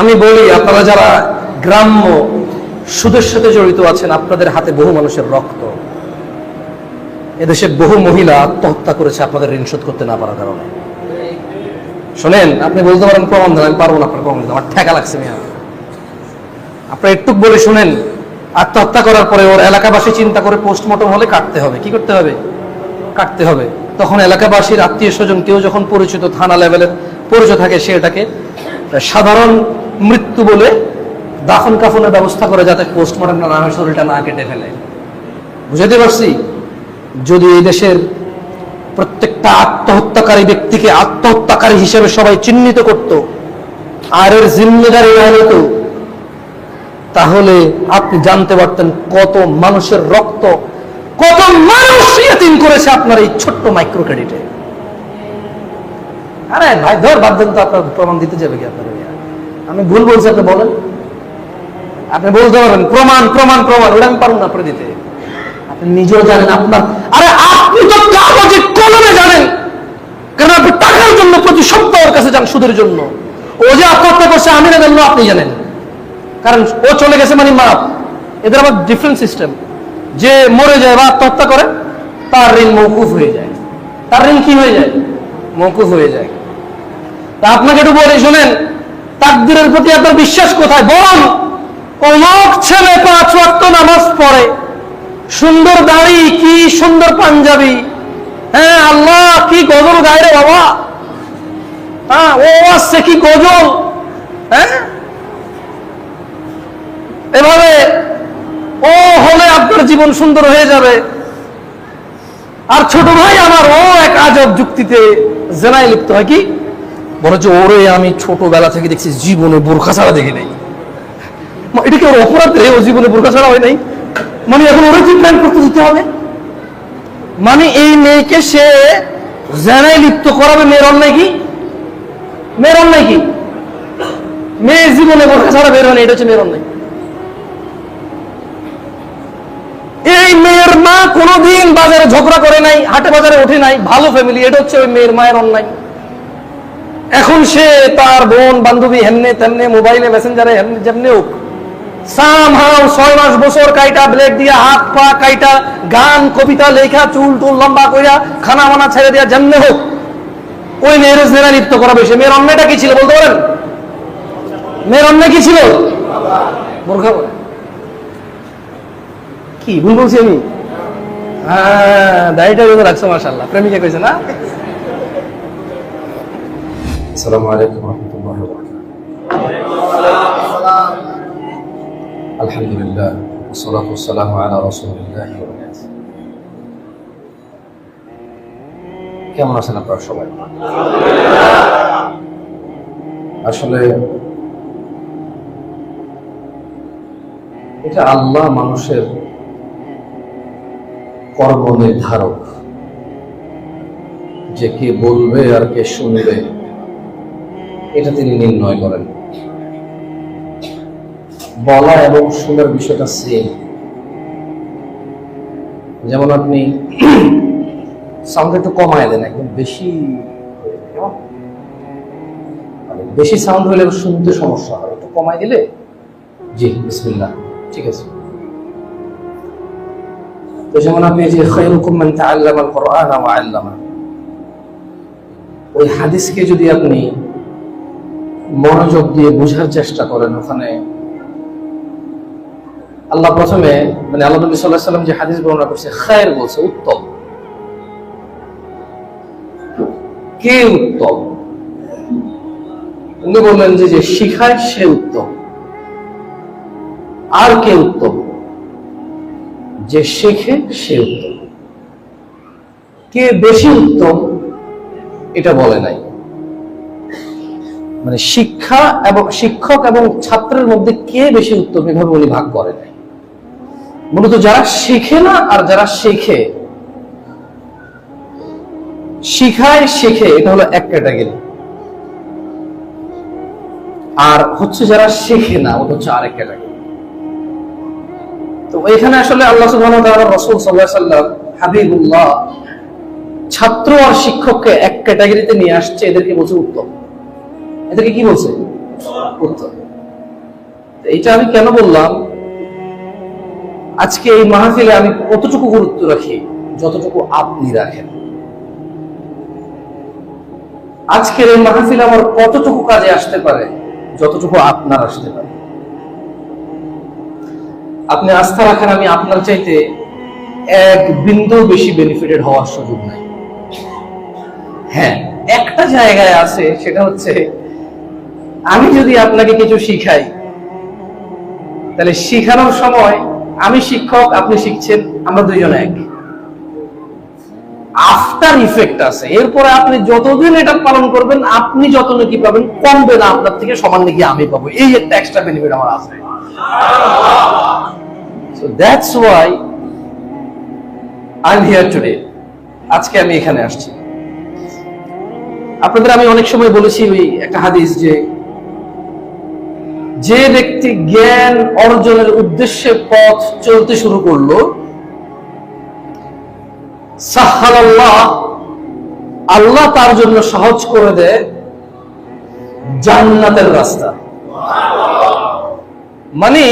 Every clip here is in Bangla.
আমি বলি, আপনারা যারা গ্রাম্য সুদের সাথে জড়িত আছেন, আপনাদের হাতে বহু মানুষের রক্ত। এদেশে বহু মহিলা আত্মহত্যা করেছে আপনাদের ঋণ শোধ করতে না পারার কারণে। শোনেন, আপনি বলতে পারেন প্রমাণ দেন, আমি পারবো না আপনার প্রমাণ দিতে, আমার ঠেকা লাগছে মিয়া। আপনার একটু বলে শুনেন, আত্মহত্যা করার পরে ওর এলাকাবাসী চিন্তা করে পোস্টমর্টম হলে কাটতে হবে। কি করতে হবে? কাটতে হবে। তখন এলাকাবাসীর আত্মীয় স্বজন কেউ যখন পরিচিত থানা লেভেলের পরিচয় থাকে, সে এটাকে সাধারণ মৃত্যু বলে দাফন কাফনের ব্যবস্থা করে, যাতে পোস্টমর্টম না হয়, শরীরটা না কেটে ফেলে। বুঝাতে পারছি? যদি এই দেশের প্রত্যেকটা আত্মহত্যাকারী ব্যক্তিকে আত্মহত্যাকারী হিসেবে সবাই চিহ্নিত করত আর এর জিম্মেদারি না নিত, তাহলে আপনি জানতে পারতেন কত মানুষের রক্ত, কত মানুষ ইয়াতিম করেছে আপনার এই ছোট্ট মাইক্রো ক্রেডিটে। আরে ভাই, ধর বাদ দেন তো, আপনার প্রমাণ দিতে যাবে কি আপনার? আমি ভুল বলছি, আপনি বলেন। আপনি বলতে পারবেন প্রমাণ প্রমাণ প্রমাণ, ওটা আমি পারুন না আপনার দিতে। আপনি নিজেও জানেন আপনার, আরে আপনি তো কাগজে কলমে জানেন, কারণ আপনি টাকার জন্য প্রতি সপ্তাহ ওর কাছে যান সুদের জন্য। ও যে আত্মহত্যা করছে আমি না জানলো, আপনি জানেন, কারণ ও চলে গেছে মানে মাপ। এদের আবার ডিফারেন্ট সিস্টেম, যে মরে যায় বা আত্মহত্যা করে তার ঋণ মওকুফ হয়ে যায়। তার ঋণ কি হয়ে যায়? মওকুফ হয়ে যায়। তা আপনাকে একটু বলে শোনেন, তাকদীরের প্রতি আপনার বিশ্বাস কোথায়? বলুন, অমুক ছেলে 5 ওয়াক্ত নামাজ পড়ে, সুন্দর দাড়ি, কি সুন্দর পাঞ্জাবি, হ্যাঁ আল্লাহ কি গজল গায় রে বাবা, হ্যাঁ ও আসছে কি গজল, হ্যাঁ এভাবে ও হলে আপনার জীবন সুন্দর হয়ে যাবে। আর ছোট ভাই আমার, ও এক আজব যুক্তিতে জেনায় লিপ্ত হয়। কি বলে যে, ওরে আমি ছোটবেলা থেকে দেখছি জীবনে বোরখা ছাড়া দেখি নাই। এটা কি ওর অপরাধ রে? ও জীবনে বোরখা ছাড়া হয় নাই, মানে এখন ওরে ট্রিটমেন্ট করতে দিতে হবে? মানে এই মেয়েকে সে জেনায় লিপ্ত করাবে। মেয়ের অন্যায় কি? মেয়ের অন্যায় কি? মেয়ে জীবনে বোরখা ছাড়া বের হয় না, এটা হচ্ছে মেয়ের অন্যায়। এই মেয়ের মা কোনোদিন বাজারে ঝগড়া করে নাই, হাটে বাজারে ওঠে নাই, ভালো ফ্যামিলি, এটা হচ্ছে ওই মেয়ের মায়ের অন্যায়। এখন সে তার বোন বান্ধবী হেমনে তেমনে মোবাইলে মেসেঞ্জারে যেমনি হোক, সামহাও 6 মাস বছর কাইটা ব্লেড দিয়া হাত পা কাইটা, গান কবিতা লেখা, চুল টুল লম্বা কইরা, খানা মানা ছেড়ে দিয়া, যেমনি হোক ওই মেয়ের জেনা লিপ্ত করাবে। সে মেয়ের অন্যায়টা কি ছিল বলতে পারেন? মেয়ের অন্যায় কি ছিল? বোরখা পরা। কি ভুল বলছি আমি? হ্যাঁ, দাড়িটা যদি রাখছো মাশাআল্লাহ, প্রেমিকা কইছে না? আসসালামু আলাইকুম ওয়া রাহমাতুল্লাহি ওয়া বারাকাতুহু। আলহামদুলিল্লাহ, ওয়াসসালাতু ওয়াসসালামু আলা রাসূলিল্লাহ ওয়া বা'দ। কেমন আছেন আপনারা সবাই? আসলে এটা আল্লাহ মানুষের কর্ম নির্ধারক, যে কে বলবে আর কে শুনবে এটা তিনি নির্ণয় করেন। বলা এবং শোনার বিষয়টা সেম। যেমন আপনি সাউন্ড একটু কমায় দেন, একদম বেশি বেশি সাউন্ড হলে শুনতে সমস্যা হয়, একটু কমায় দিলে। জি বিসমিল্লাহ, ঠিক আছে। তো যেমন আপনি যে খায়রুকুম মান তাআল্লামাল কুরআনা ওয়া আল্লামা, ওই হাদিসকে যদি আপনি মনোযোগ দিয়ে বোঝার চেষ্টা করেন, ওখানে আল্লাহ প্রথমে মানে আল্লাহ নবী সাল্লাল্লাহু আলাইহি ওয়াসাল্লাম যে হাদিস বর্ণনা করছে, খায়র বলছে, উত্তম। কে উত্তম? উনি বললেন যে শিখায় সে উত্তম। আর কে উত্তম? যে শেখে সে উত্তম। কে বেশি উত্তম এটা বলে নাই। মানে শিক্ষা এবং শিক্ষক এবং ছাত্রের মধ্যে কে বেশি উত্তম এভাবে উনি ভাগ করে নাই। মূলত যারা শিখে না আর যারা শেখে, শিখায় শেখে, এটা হলো এক ক্যাটাগরি। আর হচ্ছে যারা শেখে না, ওটা হচ্ছে আরেক ক্যাটাগরি। তো এখানে আসলে আল্লাহ সুবহানাহু ওয়া তাআলা, রাসূল সাল্লাল্লাহু আলাইহি ওয়াসাল্লাম, হাবিবুল্লাহ ছাত্র আর শিক্ষককে এক ক্যাটাগরিতে নিয়ে আসছে। এদেরকে বলছে উত্তম। এদেরকে কি বলছে? উত্তর। এইটা আমি কেন বললাম, আজকে এই মাহফিলে আমি কতটুকু গুরুত্ব রাখি যতটুকু আপনি রাখেন। আজকের এই মাহফিল আমার কতটুকু কাজে আসতে পারে যতটুকু আপনার আসতে পারে। আপনি আস্থা রাখেন, আমি আপনার চাইতে এক বিন্দু বেশি বেনিফিটেড হওয়ার সুযোগ নাই। হ্যাঁ, একটা জায়গায় আছে, সেটা হচ্ছে আমি যদি আপনাকে কিছু শিখাই, তাহলে শিখানোর সময় আমি শিক্ষক, আপনি শিখছেন, আমরা দুইজন এক। আফটার ইফেক্ট আছে, এরপরে আপনি যতদিন এটা পালন করবেন আপনি যত নাকি পাবেন কমবে না আপনার থেকে, সমান নাকি আমি পাবো। এই একটা এক্সট্রা বেনিফিট আমার আছে। So that's why I'm here today. আজকে আমি এখানে আসছি। আপনাদের আমি অনেক সময় বলেছি ওই একটা হাদিস, যে ব্যক্তি জ্ঞান অর্জনের উদ্দেশ্যে পথ চলতে শুরু করলো, সাহালাল্লাহ, আল্লাহ তার জন্য সহজ করে দেয় জান্নাতের রাস্তা। মানে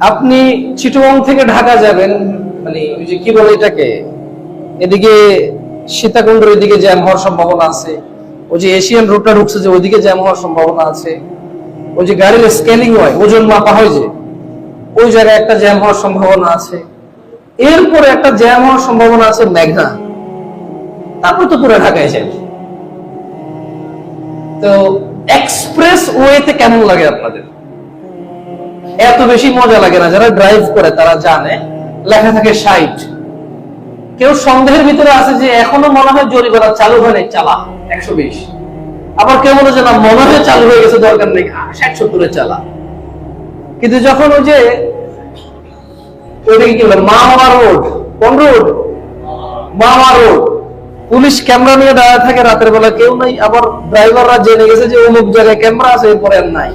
আপনি চিটগাং থেকে ঢাকা যাবেন, মানে ওই যে কি বলে এটাকে, এদিকে সীতাকুণ্ডের এদিকে জ্যাম হওয়ার সম্ভাবনা আছে, ওই যে এশিয়ান রোডটা ঢুকছে যে ওইদিকে জ্যাম হওয়ার সম্ভাবনা আছে, ওই যে গাড়ির স্কেলিং হয়, ওজন মাপা হয় যে ওই জায়গায় একটা জ্যাম হওয়ার সম্ভাবনা আছে, এরপরে একটা জ্যাম হওয়ার সম্ভাবনা আছে মেঘনা, তারপর তো পুরো ঢাকায় জ্যাম। তো এক্সপ্রেস ওয়েতে কেমন লাগে আপনাদের? এত বেশি মজা লাগে না। যারা ড্রাইভ করে তারা জানে লেখা থাকে 60। কেউ সন্দেহের ভিতরে আছে যে এখনো মনে হয় জরিমানা চালু হয় নাই, চালা 120। আবার কেউ বলে যে না, মনে হয় চালু হয়ে গেছে, দরকার নেই, 60-70 চালা। কিন্তু যখন ওই যে ওইটাকে কি বলে, মামা রোড, কোন রোড, মামা রোড, পুলিশ ক্যামেরা নিয়ে দাঁড়ায় থাকে, রাতের বেলা কেউ নাই, আবার ড্রাইভাররা জেনে গেছে যে অমুক জায়গায় ক্যামেরা আছে, এরপরে আর নাই।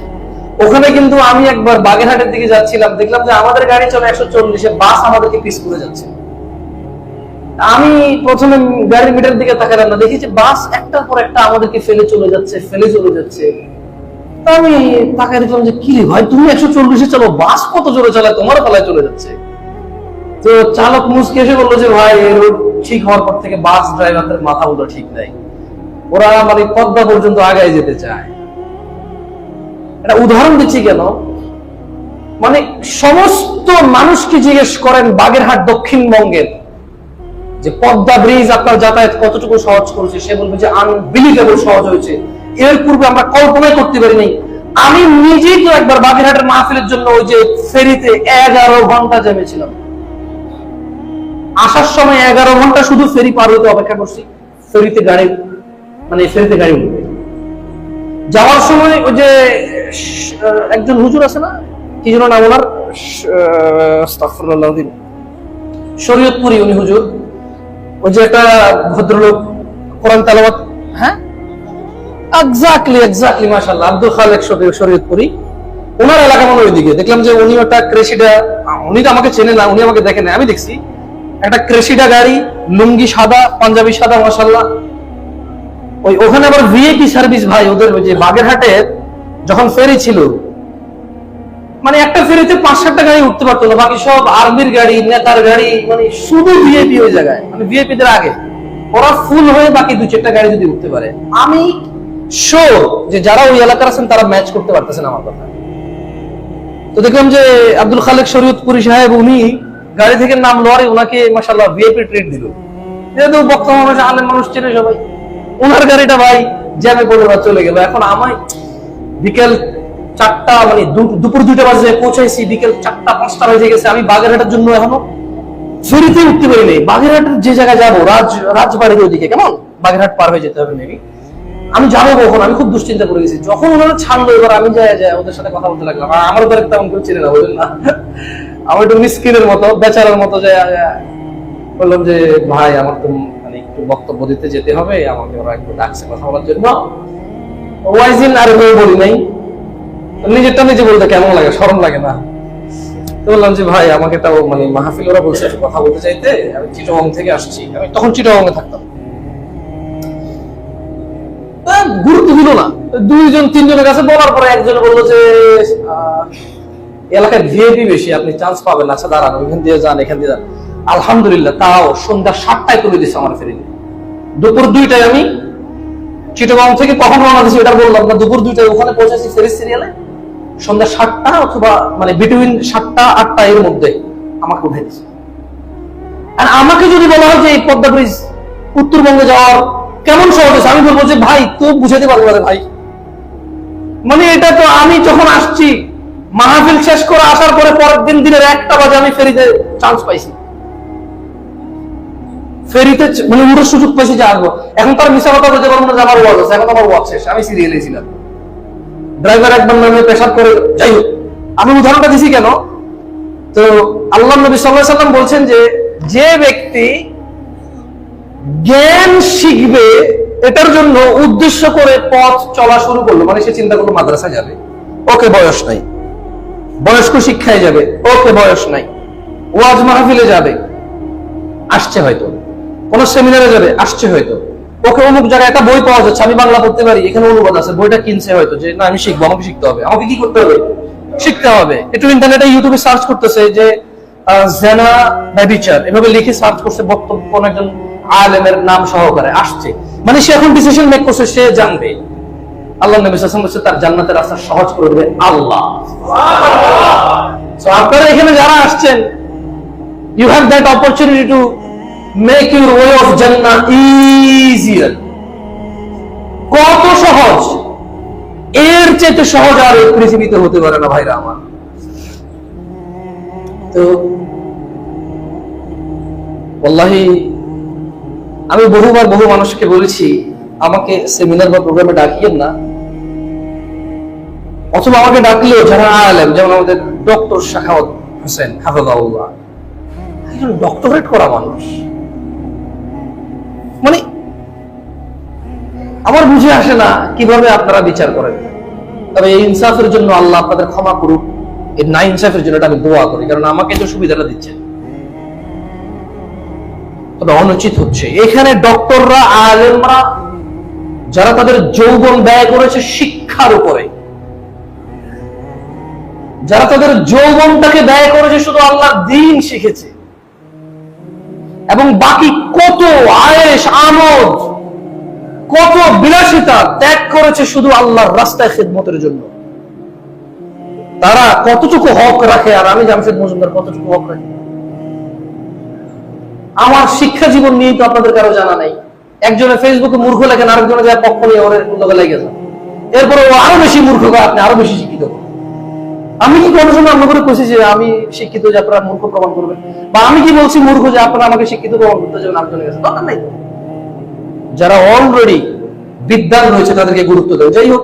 ওখানে কিন্তু আমি একবার বাগেরহাটের দিকে যাচ্ছিলাম, দেখলাম যে আমাদের গাড়ি চলে 140-এ, বাস আমাদেরকে পিছ করে যাচ্ছে। আমি প্রথমে গাড়ির মিটার দিকে তাকালাম না, দেখি যে বাস একটার পর একটা আমাদেরকে ফেলে চলে যাচ্ছে। আমি তাকাই দেখলাম যে কি রে ভাই, তুমি 140-এ চলো, বাস কত জোরে চালায়, তোমার পালায় চলে যাচ্ছে। তো চালক মুচকে এসে বললো যে ভাই, এই রোড ঠিক হওয়ার পর থেকে বাস ড্রাইভারদের মাথা মুন্ড ঠিক নাই, ওরা মানে পদ্মা পর্যন্ত আগায় যেতে চায়। এটা উদাহরণ দিচ্ছি কেন, মানে সমস্ত মানুষকে জিজ্ঞেস করেন বাগেরহাট দক্ষিণবঙ্গের যে পদ্মা ব্রিজ আপনার যাতায়াত কতটুকু সহজ করেছে, সে বলবে যে আনবিলিভেবল সহজ হয়েছে, এর পূর্বে আমরা কল্পনাই করতে পারিনি। আমি নিজেই তো একবার বাগেরহাটের মাহফিলের জন্য ওই যে ফেরিতে 11 ঘন্টা জমেছিলাম। আসার সময় 11 ঘন্টা শুধু ফেরি পার হইতে অপেক্ষা করছি, ফেরিতে গাড়ি উঠবে। যাওয়ার সময় ওই যে একজন হুজুর আছে না, কি যেন নাম ওনার, শরীয়তপুরি, উনি হুজুর, ওই যে একটা ভদ্রলোক কোরআন তেলাওয়াত, হ্যাঁ এক্স্যাক্টলি মাশাআল্লাহ, আব্দুল খালেক শরীয়তপুরি, ওনার এলাকা মনে ওইদিকে। দেখলাম যে উনি একটা ক্রেসিডা, উনি তো আমাকে চেনে না, উনি আমাকে দেখে না, আমি দেখছি একটা ক্রেসিডা গাড়ি, লুঙ্গি সাদা, পাঞ্জাবি সাদা, মাশাআল্লাহ। ওখানে আবার ভিআইপি সার্ভিস ভাই, ওদের ওই যে বাগেরহাটের যখন ফেরি ছিল, মানে একটা ফেরিতে 5-7টা গাড়ি উঠতে পারতো না, বাকি সব আর্মির গাড়ি, নেতার গাড়ি, মানে শুধু ভিআইপি ওই জায়গায়, মানে ভিআইপিদের আগে ওরা ফুল হয়ে বাকি 2-4টা গাড়ি যদি উঠতে পারে, আমি শিওর যে যারা ওই এলাকার আছেন তারা ম্যাচ করতে পারতেছেন আমার কথা। তো দেখলাম যে আব্দুল খালেক শরীয়তপুরি সাহেব, উনি গাড়ি থেকে নামলো, আর ওনাকে মাশাআল্লাহ ভিআইপি ট্রিট দিল, যেহেতু বক্তা মানুষ, আলেম মানুষ, চেনে সবাই। ওনার গাড়িটা ভাই জ্যামে পড়ে চলে গেল। এখন আমায় বিকেল 4টা, মানে দুপুর 2টা বাজে পৌঁছাইছি, বিকেল 4টা-5টা বেজে গেছে, আমি বাগেরহাটের জন্য এখনো ফেরিতে উঠতে পারিনি। বাগেরহাটের যে জায়গায় যাবো, রাজবাড়ির ওইদিকে, কেমন বাগেরহাট পার হয়ে যেতে হবে মেবি, আমি যাবো কখন, আমি খুব দুশ্চিন্তা করে গেছি। যখন ওনারা ছাড়লো, এবার আমি যাই ওদের সাথে কথা বলতে লাগলাম। আমারও তো তেমন কেউ চিনে না, বুঝলেন না, আমার একটু মিসকিনের মতো, বেচারার মতো যায় বললাম যে ভাই, আমার তো মানে একটু বক্তব্য দিতে যেতে হবে, আমাকে ওরা একটু ডাকছে কথা বলার জন্য। ওয়াইজিন আর বলি নাই, নিজেরটা নিজে বলতে কেমন লাগে, শরম লাগে না। তো বললাম যে ভাই, আমাকে তাও মানে মাহফিল ওরা বলছে কথা বলতে চাইতে, আমি চিটাগং থেকে আসছি, আমি তখন চিটাগং এ থাকতাম। গুরুত্ব দিল না। দুইজন তিনজনের কাছে বলার পরে একজন বললো যে এলাকায় ভিআইপি বেশি, আপনি চান্স পাবেন, আচ্ছা দাঁড়ান ওইখান দিয়ে যান এখান দিয়ে যান। আলহামদুলিল্লাহ, তাও সন্ধ্যা 7টায় তুলে দিচ্ছে আমার ফেরিতে। দুপুর 2টায় আমি চিটাগং থেকে কখন রওনা দিয়েছি এটা বললাম না, দুপুর 2টায় ওখানে পৌঁছেছি ফেরি সিরিয়ালে। সন্ধ্যা 7টা অথবা মানে বিটুইন 7টা 8টা এর মধ্যে আমাকে উঠে দিচ্ছে। আর আমাকে যদি বলা হয় যে এই পদ্মা ব্রিজ উত্তরবঙ্গে যাওয়ার কেমন সহজ হয়েছে, আমি বলবো যে ভাই তো বুঝাতে পারবো না ভাই। মানে এটা তো আমি যখন আসছি মাহফিল শেষ করে আসার পরে পরের দিন দিনের 1টা বাজে আমি ফেরিতে চান্স পাইছি, ফেরিতে মানে উড়ার সুযোগ পাইছি যে আসবো। এখন তার মিশা কথা বলতে পারবো না যে আমার ওয়াজ আছে, এখন আমার ওয়াজ শেষ, আমি সিরিয়ালে ছিলাম। ড্রাইভার একবার নামে পেশাব করে, যাই হোক আমি উদাহরণটা দিছি কেন, তো আল্লাহ নবী সাল্লাল্লাহু আলাইহি ওয়াসাল্লাম বলছেন যে যে ব্যক্তি জ্ঞান শিখবে এটার জন্য উদ্দেশ্য করে পথ চলা শুরু করলো, মানে সে চিন্তা করলো মাদ্রাসায় যাবে, ওকে বয়স নাই, বয়স্ক শিক্ষায় যাবে, ওকে বয়স নাই, ওয়াজ মাহফিলে যাবে, আসছে হয়তো, কোন সেমিনারে যাবে, আসছে হয়তো, ওকে অমুক জায়গায় একটা বই পাওয়া যাচ্ছে, আমি বাংলা পড়তে পারি, এখানে অনুবাদ আছে, বইটা কিনছে হয়তো, যে না আমি শিখবো, আমাকে শিখতে হবে, আমাকে কি করতে হবে, শিখতে হবে। একটু ইন্টারনেটে ইউটিউবে সার্চ করতেছে যে জেনা ব্যভিচার, এভাবে লিখে সার্চ করছে, বক্তব্য কোন একজন আলেমের নাম সহকারে আসছে, মানে সে এখন ডিসিশন মেক করছে, সে জানবে। আল্লাহ নবী সাল্লাল্লাহু আলাইহি ওয়াসাল্লাম তার জান্নাতের রাস্তা সহজ করে দেবে আল্লাহ। সো আপনারা এখানে যারা আসছেন, you have that opportunity to make your way of Jannah easier. কত সহজ, এর চেয়ে সহজ আর এই পৃথিবীতে হতে পারে না ভাইরা আমার। তো ওয়াল্লাহি আমি বহুবার বহু মানুষকে বলেছি আমাকে সেমিনার বা প্রোগ্রামে ডাকিয়েন না, অথবা আমাকে ডাকলেও যারা আলেম, যেমন আমাদের ডক্টর শাখাওয়াত হোসেন হাফিজাহুল্লাহ, একজন ডক্টরেট করা মানুষ, মানে আমার বুঝে আসে না কিভাবে আপনারা বিচার করেন। তবে এই ইনসাফের জন্য আল্লাহ আপনাদের ক্ষমা করুক, এই না ইনসাফের জন্য আমি দোয়া করি, কারণ আমাকে যে সুবিধাটা দিচ্ছেন তবে অনুচিত হচ্ছে। এখানে ডক্টররা আলেমরা যারা তাদের যৌবন ব্যয় করেছে শিক্ষার উপরে, যারা তাদের যৌবনটাকে ব্যয় করেছে শুধু আল্লাহর দ্বীন শিখেছে, এবং বাকি কত আয়েশ আমোদ কত বিলাসিতা ত্যাগ করেছে শুধু আল্লাহর রাস্তায় খিদমতের জন্য, তারা কতটুকু হক রাখে আর আমি জামশেদ মজুমদার কতটুকু হক রাখি। আমার শিক্ষা জীবন নিয়ে তো আপনাদের কারো জানা নাই। একজনে ফেসবুকে মূর্খ লেখেন, আরেকজনে যায় পক্ষ নিয়ে ওর লোকে লেগে যায়, এরপরে ও আরো বেশি মূর্খ, আপনি আরো বেশি শিক্ষিত। আমি কি কোনো সময় আমরা করে কইছি যে আমি শিক্ষিত যে আপনারা মূর্খ প্রমাণ করবেন, বা আমি কি বলছি মূর্খ যে আপনারা আমাকে শিক্ষিত প্রমাণ করতে যাবেন আরেকজনের কাছে? দরকার নাই। যারা অলরেডি বিদ্যান রয়েছে তাদেরকে গুরুত্ব দেয়। যাই হোক,